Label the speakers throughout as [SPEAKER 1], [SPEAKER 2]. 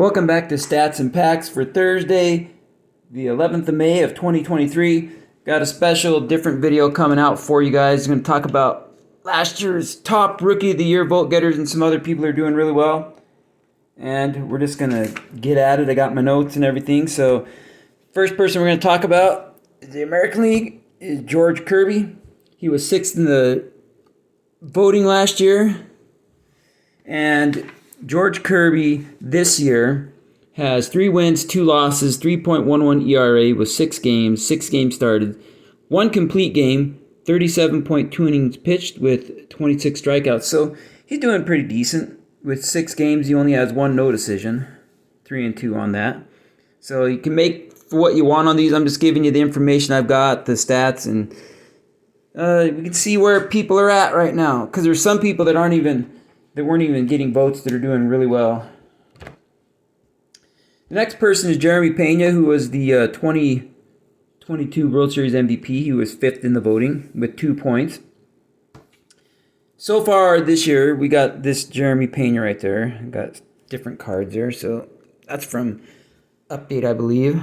[SPEAKER 1] Welcome back to Stats and Packs for Thursday, the 11th of May of 2023. Got a special different video coming out for you guys. I'm going to talk about last year's top Rookie of the Year vote getters and some other people who are doing really well. And we're just going to get at it. I got my notes and everything. So first person we're going to talk about is the American League is George Kirby. He was 6th in the voting last year. And George Kirby this year has 3 wins, 2 losses, 3.11 ERA with 6 games started, 1 complete game, 37.2 innings pitched with 26 strikeouts. So he's doing pretty decent. With 6 games, he only has 1 no decision, 3-2 on that. So you can make for what you want on these. I'm just giving you the information I've got, the stats, and we can see where people are at right now. Because there's some people that weren't even getting votes that are doing really well. The next person is Jeremy Pena, who was the 2022 World Series MVP. He was 5th in the voting with 2 points. So far this year, we got this Jeremy Pena right there. Got different cards there. So that's from Update, I believe.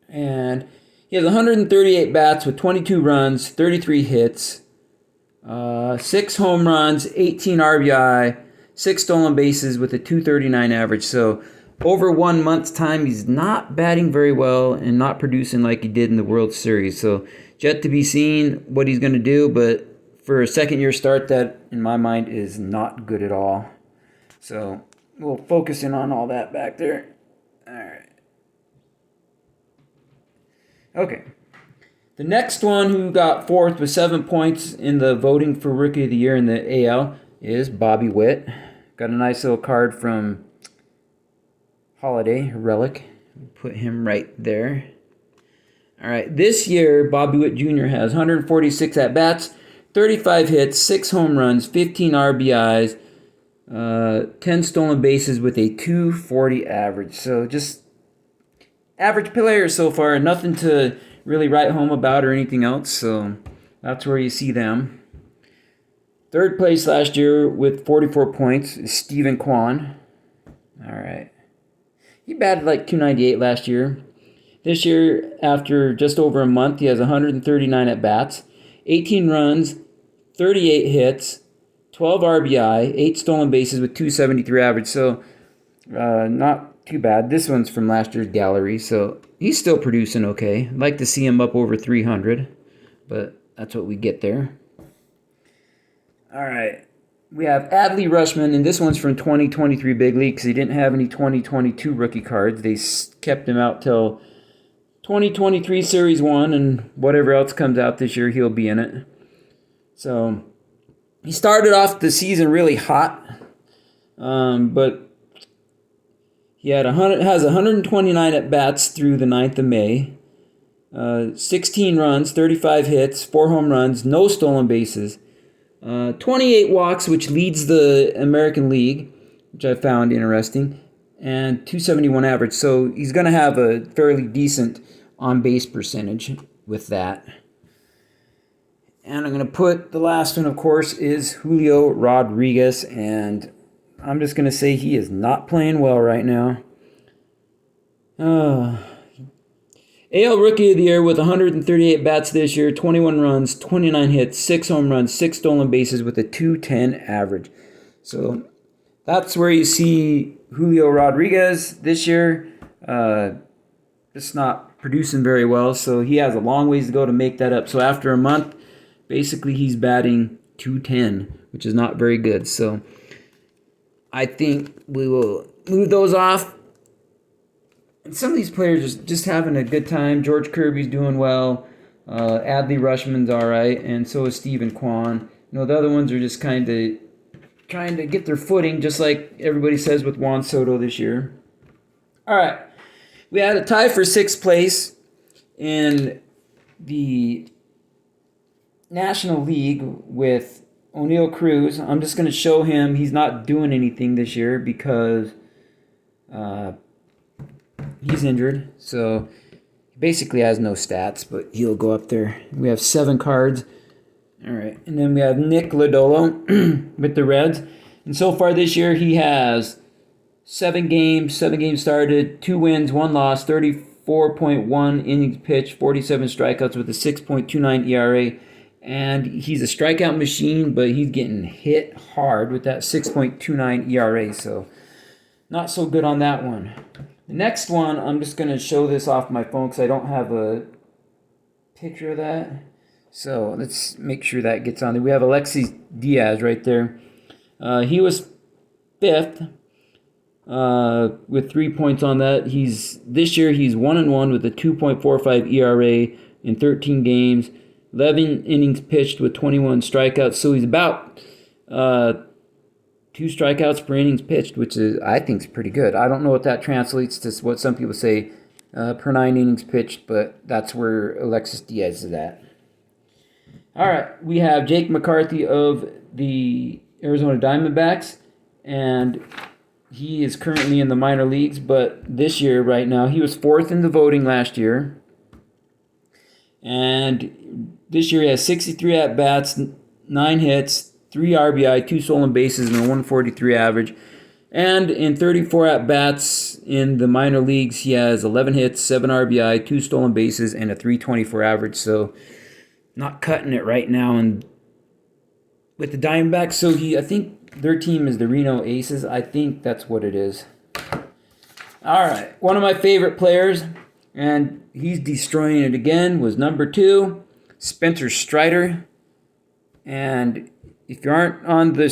[SPEAKER 1] And he has 138 bats with 22 runs, 33 hits. 6 home runs, 18 RBI, 6 stolen bases with a 239 average. So over 1 month's time, he's not batting very well and not producing like he did in the World Series. So yet to be seen what he's going to do, but for a second-year start, that in my mind is not good at all. So we'll focus in on all that back there. All right. Okay. The next one who got 4th with 7 points in the voting for Rookie of the Year in the AL is Bobby Witt. Got a nice little card from Holiday Relic. Put him right there. All right, this year Bobby Witt Jr. has 146 at-bats, 35 hits, 6 home runs, 15 RBIs, 10 stolen bases with a 240 average. So just average player so far, nothing to really write home about or anything else, so that's where you see them. 3rd place last year with 44 points is Steven Kwan. All right. He batted like 298 last year. This year, after just over a month, he has 139 at-bats, 18 runs, 38 hits, 12 RBI, 8 stolen bases with 273 average, so not too bad. This one's from last year's gallery, so he's still producing okay. I'd like to see him up over 300, but that's what we get there. All right. We have Adley Rutschman, and this one's from 2023 Big League because he didn't have any 2022 rookie cards. They kept him out till 2023 Series 1, and whatever else comes out this year, he'll be in it. So he started off the season really hot, but he has 129 at-bats through the 9th of May, 16 runs, 35 hits, 4 home runs, no stolen bases, 28 walks, which leads the American League, which I found interesting, and 271 average. So he's going to have a fairly decent on-base percentage with that. And I'm going to put the last one, of course, is Julio Rodriguez, and I'm just going to say he is not playing well right now. AL Rookie of the Year with 138 bats this year, 21 runs, 29 hits, 6 home runs, 6 stolen bases with a 210 average. So that's where you see Julio Rodriguez this year. Just not producing very well, so he has a long ways to go to make that up. So after a month, basically he's batting 210, which is not very good. So I think we will move those off. And some of these players are just having a good time. George Kirby's doing well. Adley Rutschman's all right, and so is Steven Kwan. The other ones are just kind of trying to get their footing, just like everybody says with Juan Soto this year. All right. We had a tie for 6th place in the National League with O'Neal Cruz. I'm just going to show him he's not doing anything this year because he's injured. So he basically has no stats, but he'll go up there. We have 7 cards. All right. And then we have Nick Lodolo with the Reds. And so far this year, he has 7 games. 7 games started. 2 wins, 1 loss. 34.1 innings pitched. 47 strikeouts with a 6.29 ERA. And he's a strikeout machine, but he's getting hit hard with that 6.29 ERA. So not so good on that one. The next one, I'm just going to show this off my phone because I don't have a picture of that. So let's make sure that gets on there. We have Alexis Diaz right there. He was 5th with 3 points on that. This year he's 1-1 with a 2.45 ERA in 13 games. 11 innings pitched with 21 strikeouts. So he's about 2 strikeouts per innings pitched, which I think is pretty good. I don't know what that translates to what some people say per 9 innings pitched, but that's where Alexis Diaz is at. All right, we have Jake McCarthy of the Arizona Diamondbacks, and he is currently in the minor leagues, but this year, right now, he was 4th in the voting last year. And this year he has 63 at-bats, 9 hits, 3 RBI, 2 stolen bases, and a 143 average. And in 34 at-bats in the minor leagues, he has 11 hits, 7 RBI, 2 stolen bases, and a 324 average. So not cutting it right now and with the Diamondbacks. So I think their team is the Reno Aces. I think that's what it is. All right, one of my favorite players, and he's destroying it again, was number 2, Spencer Strider. And if you aren't on the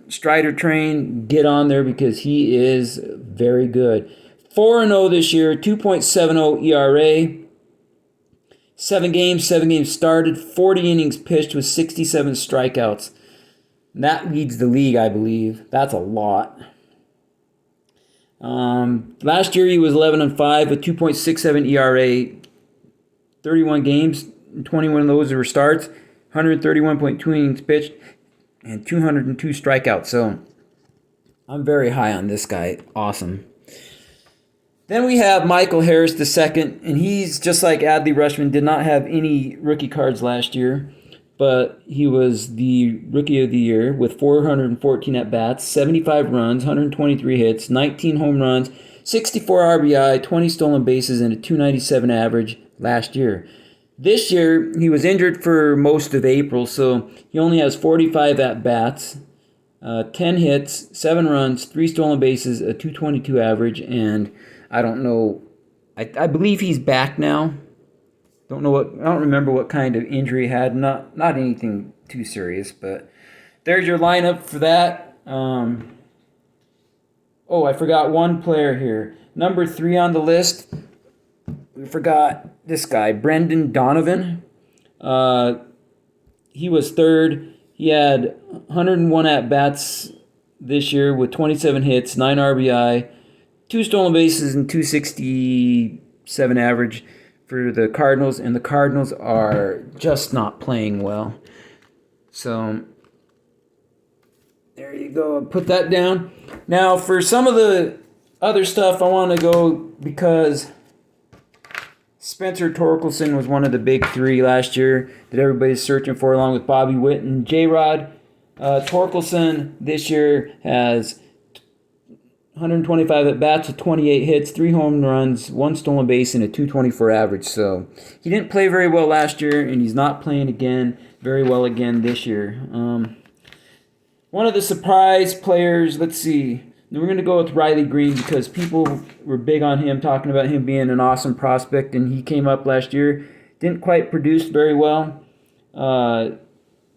[SPEAKER 1] Strider train, get on there because he is very good. 4-0 this year, 2.70 ERA. 7 games started, 40 innings pitched with 67 strikeouts. That leads the league, I believe. That's a lot. Last year he was 11-5 with 2.67 ERA. 31 games, 21 of those were starts, 131.2 innings pitched, and 202 strikeouts. So I'm very high on this guy. Awesome. Then we have Michael Harris II, and he's just like Adley Rutschman, did not have any rookie cards last year, but he was the Rookie of the Year with 414 at-bats, 75 runs, 123 hits, 19 home runs, 64 RBI, 20 stolen bases, and a 297 average last year. This year, he was injured for most of April, so he only has 45 at-bats, 10 hits, 7 runs, 3 stolen bases, a 222 average, and I don't know. I believe he's back now. I don't remember what kind of injury he had. Not anything too serious, but there's your lineup for that. I forgot one player here. Number 3 on the list. We forgot this guy, Brendan Donovan. He was 3rd. He had 101 at-bats this year with 27 hits, 9 RBI, 2 stolen bases, and 267 average for the Cardinals. And the Cardinals are just not playing well. So there you go. Put that down. Now for some of the other stuff, I want to go because Spencer Torkelson was one of the big 3 last year that everybody's searching for, along with Bobby Witt and J-Rod. Torkelson this year has 125 at-bats with 28 hits, 3 home runs, 1 stolen base, and a 224 average. So he didn't play very well last year, and he's not playing very well again this year. One of the surprise players, let's see. We're going to go with Riley Green because people were big on him, talking about him being an awesome prospect, and he came up last year. Didn't quite produce very well.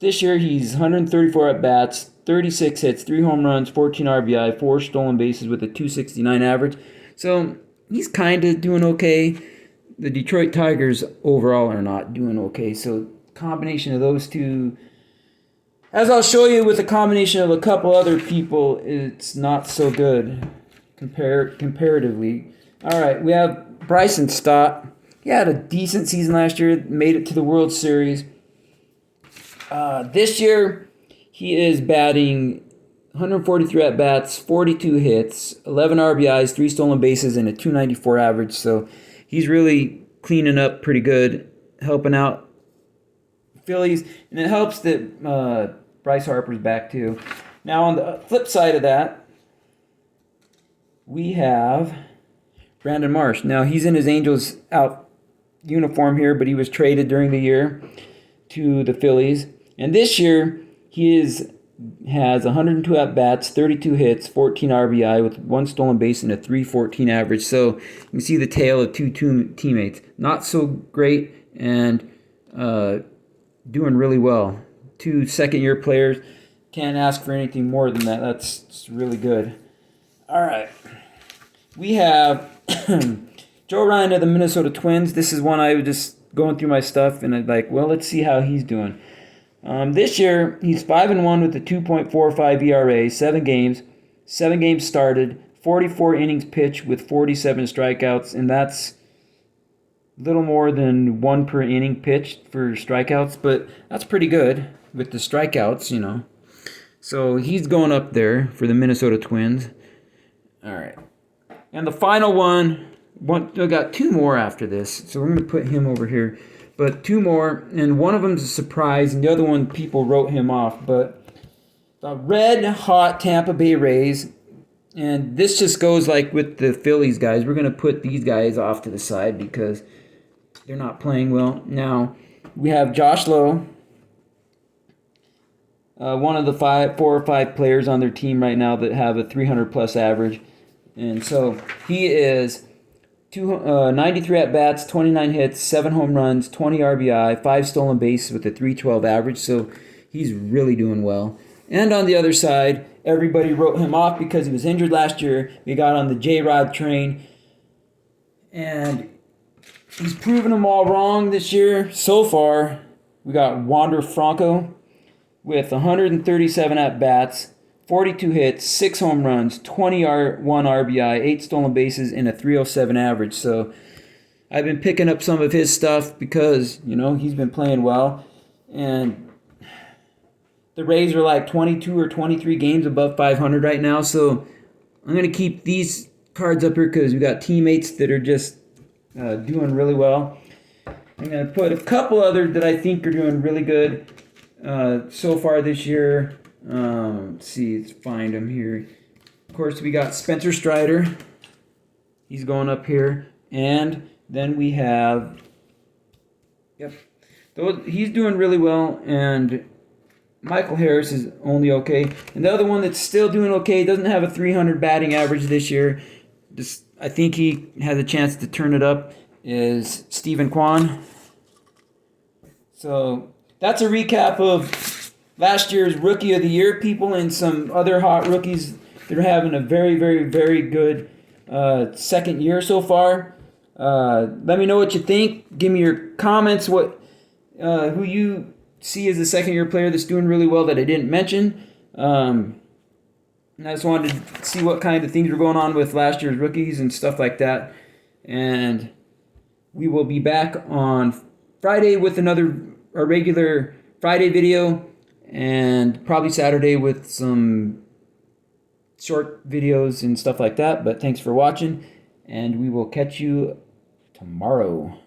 [SPEAKER 1] This year he's 134 at-bats, 36 hits, 3 home runs, 14 RBI, 4 stolen bases with a 269 average. So he's kind of doing okay. The Detroit Tigers overall are not doing okay. So combination of those two, as I'll show you with a combination of a couple other people, it's not so good comparatively. All right, we have Bryson Stott. He had a decent season last year, made it to the World Series. This year, he is batting 143 at-bats, 42 hits, 11 RBIs, 3 stolen bases, and a 294 average. So he's really cleaning up pretty good, helping out Phillies. And it helps that Bryce Harper's back too. Now on the flip side of that, we have Brandon Marsh. Now, he's in his Angels out uniform here, but he was traded during the year to the Phillies. And this year, has 102 at-bats, 32 hits, 14 RBI with 1 stolen base and a 3.14 average. So you can see the tale of two teammates. Not so great and doing really well. 2 second-year players. Can't ask for anything more than that. That's really good. All right. We have Joe Ryan of the Minnesota Twins. This is one I was just going through my stuff, and I'm like, well, let's see how he's doing. This year, he's 5-1 with a 2.45 ERA, 7 games started, 44 innings pitched with 47 strikeouts, and that's a little more than 1 per inning pitched for strikeouts, but that's pretty good with the strikeouts, you know. So he's going up there for the Minnesota Twins. All right. And the final one, I got 2 more after this, so we're going to put him over here. But 2 more, and one of them's a surprise, and the other one people wrote him off. But the red hot Tampa Bay Rays, and this just goes like with the Phillies guys. We're going to put these guys off to the side because they're not playing well. Now, we have Josh Lowe, one of the 4 or 5 players on their team right now that have a 300-plus average. And so he is 93 at-bats, 29 hits, 7 home runs, 20 RBI, 5 stolen bases with a 3.12 average. So he's really doing well. And on the other side, everybody wrote him off because he was injured last year. We got on the J-Rod train. And he's proven them all wrong this year. So far, we got Wander Franco with 137 at-bats, 42 hits, 6 home runs, 21 RBI, 8 stolen bases, and a 3.07 average. So I've been picking up some of his stuff because, you know, he's been playing well. And the Rays are like 22 or 23 games above 500 right now. So I'm going to keep these cards up here because we got teammates that are just doing really well. I'm going to put a couple other that I think are doing really good so far this year. Let's see, let's find him here. Of course, we got Spencer Strider. He's going up here. And then we have, he's doing really well. And Michael Harris is only okay. And the other one that's still doing okay, doesn't have a 300 batting average this year. I think he has a chance to turn it up, is Stephen Kwan. So that's a recap of last year's Rookie of the Year people and some other hot rookies that are having a very, very, very good second year so far. Let me know what you think. Give me your comments, who you see as a second-year player that's doing really well that I didn't mention. And I just wanted to see what kind of things were going on with last year's rookies and stuff like that. And we will be back on Friday with a regular Friday video, and probably Saturday with some short videos and stuff like that. But thanks for watching, and we will catch you tomorrow.